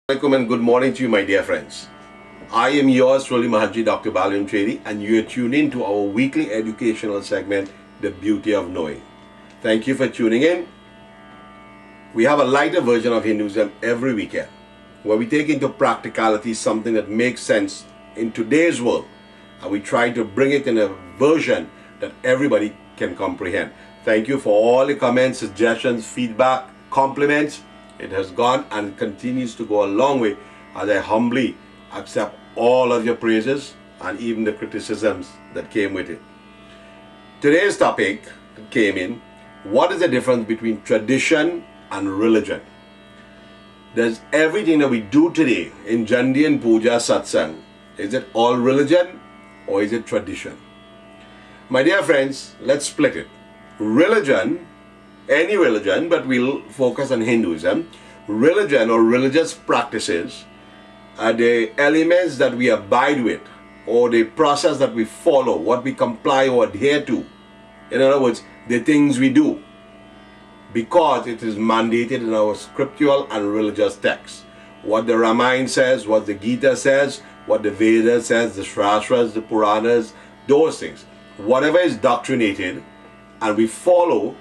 Assalamualaikum and good morning to you, my dear friends. I am yours truly, Mahantji, Dr. Balliram Chadee, and you are tuned in to our weekly educational segment, The Beauty of Knowing. Thank you for tuning in. We have a lighter version of Hinduism every weekend, where we take into practicality something that makes sense in today's world, and we try to bring it in a version that everybody can comprehend. Thank you for all the comments, suggestions, feedback, compliments. It has gone and continues to go a long way, as I humbly accept all of your praises and even the criticisms that came with it. Today's topic that came in: what is the difference between tradition and religion? There's everything that we do today in Jandi and Puja Satsang. Is it all religion or is it tradition? My dear friends, let's split it. Religion, any religion, but we'll focus on Hinduism. Religion or religious practices are the elements that we abide with, or the process that we follow, what we comply or adhere to. In other words, the things we do, because it is mandated in our scriptural and religious texts. What the Ramayana says, what the Gita says, what the Vedas says, the Shastras, the Puranas, those things. Whatever is doctrinated and we follow,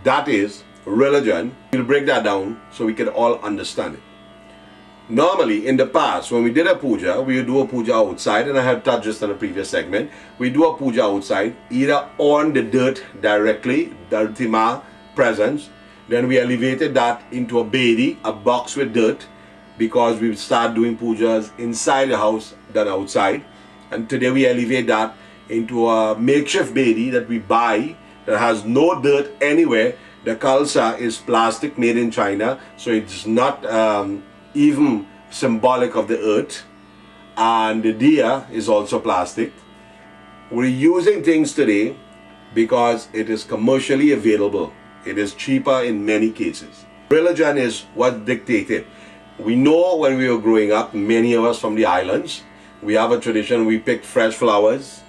that is religion. We'll break that down so we can all understand it. Normally, in the past, when we did a puja, we would do a puja outside, and I had touched this in a previous segment. We do a puja outside, either on the dirt directly, Dhartima presence. Then we elevated that into a bedi, a box with dirt, because we would start doing pujas inside the house than outside. And today we elevate that into a makeshift bedi that we buy, that has no dirt anywhere. The kalsa is plastic, made in China, so it's not even symbolic of the earth. And the diya is also plastic. We're using things today because it is commercially available. It is cheaper in many cases. Religion is what dictated. We know when we were growing up, many of us from the islands, we have a tradition. We pick fresh flowers,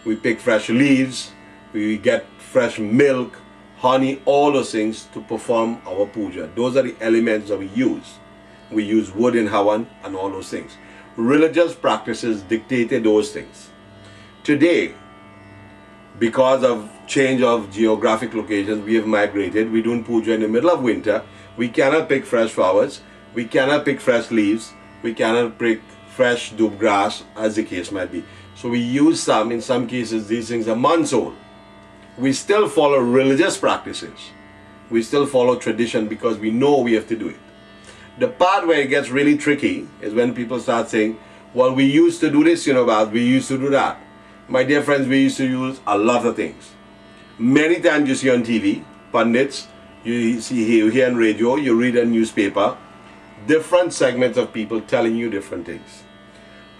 we pick fresh leaves, we get fresh milk, honey, all those things to perform our puja. Those are the elements that we use. We use wood in Havan and all those things. Religious practices dictated those things. Today, because of change of geographic locations, we have migrated. We're doing puja in the middle of winter. We cannot pick fresh flowers. We cannot pick fresh leaves. We cannot pick fresh dub grass, as the case might be. So we use some, in some cases, these things are months old. We still follow religious practices. We still follow tradition because we know we have to do it. The part where it gets really tricky is when people start saying, well, we used to do this, we used to do that. My dear friends, we used to use a lot of things. Many times you see on TV, pundits, you hear on radio, you read a newspaper, different segments of people telling you different things.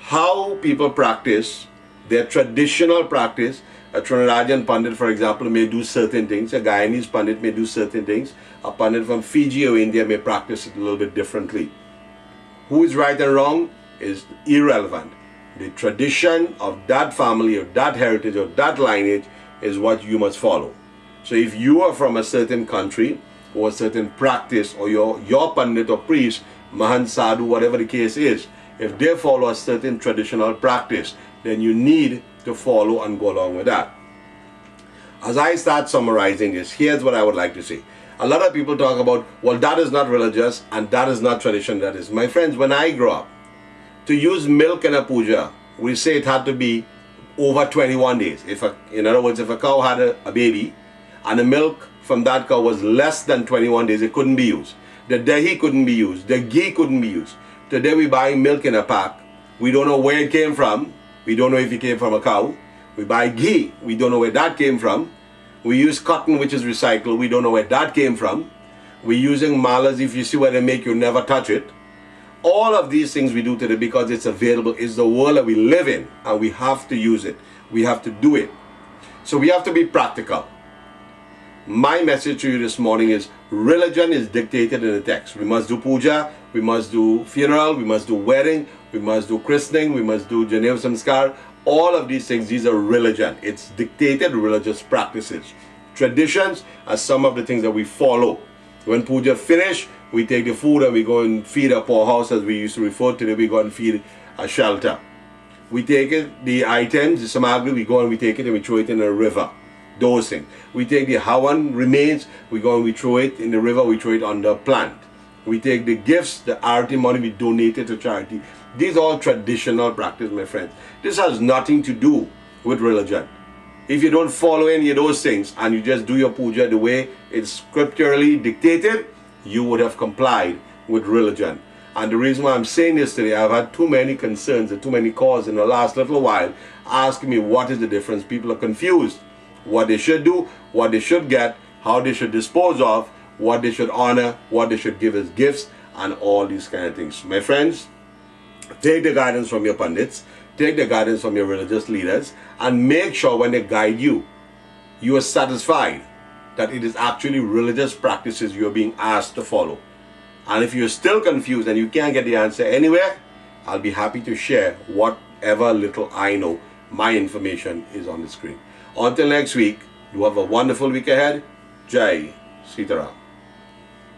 How people practice their traditional practice. A Trinidadian Pandit, for example, may do certain things. A Guyanese Pandit may do certain things. A Pandit from Fiji or India may practice it a little bit differently. Who is right and wrong is irrelevant. The tradition of that family or that heritage or that lineage is what you must follow. So if you are from a certain country or a certain practice, or your Pandit or priest, Mahant, Sadhu, whatever the case is, if they follow a certain traditional practice, then you need to follow and go along with that. As I start summarizing this, here's what I would like to say. A lot of people talk about, well, that is not religious and that is not tradition. That is. My friends, when I grew up, to use milk in a puja, we say it had to be over 21 days. In other words, if a cow had a baby and the milk from that cow was less than 21 days, it couldn't be used. The dahi couldn't be used. The ghee couldn't be used. Today we buy milk in a pack. We don't know where it came from. We don't know if it came from a cow. We buy ghee. We don't know where that came from. We use cotton, which is recycled. We don't know where that came from. We're using malas. If you see where they make, you never touch it. All of these things we do today because it's available. It's the world that we live in, and we have to use it. We have to do it. So we have to be practical. My message to you this morning is, religion is dictated in the text. We must do puja, we must do funeral, we must do wedding, we must do christening, we must do Janev Samskar. All of these things, these are religion. It's dictated religious practices. Traditions are some of the things that we follow. When puja finish, We take the food and we go and feed a poorhouse, as we used to refer to it. We go and feed a shelter. We take it, the items, the samagri, we go and we take it and we throw it in a river. Those things. We take the Hawan remains, we go and we throw it in the river, we throw it on the plant. We take the gifts, the arati money, we donate it to charity. These are all traditional practice, my friends. This has nothing to do with religion. If you don't follow any of those things and you just do your puja the way it's scripturally dictated, you would have complied with religion. And the reason why I'm saying this today, I've had too many concerns and too many calls in the last little while asking me what is the difference. People are confused. What they should do, what they should get, how they should dispose of, what they should honor, what they should give as gifts, and all these kind of things. My friends, take the guidance from your pundits, take the guidance from your religious leaders, and make sure when they guide you, you are satisfied that it is actually religious practices you are being asked to follow. And if you're still confused and you can't get the answer anywhere, I'll be happy to share whatever little I know. My information is on the screen. Until next week, you have a wonderful week ahead. Jai Sitaram.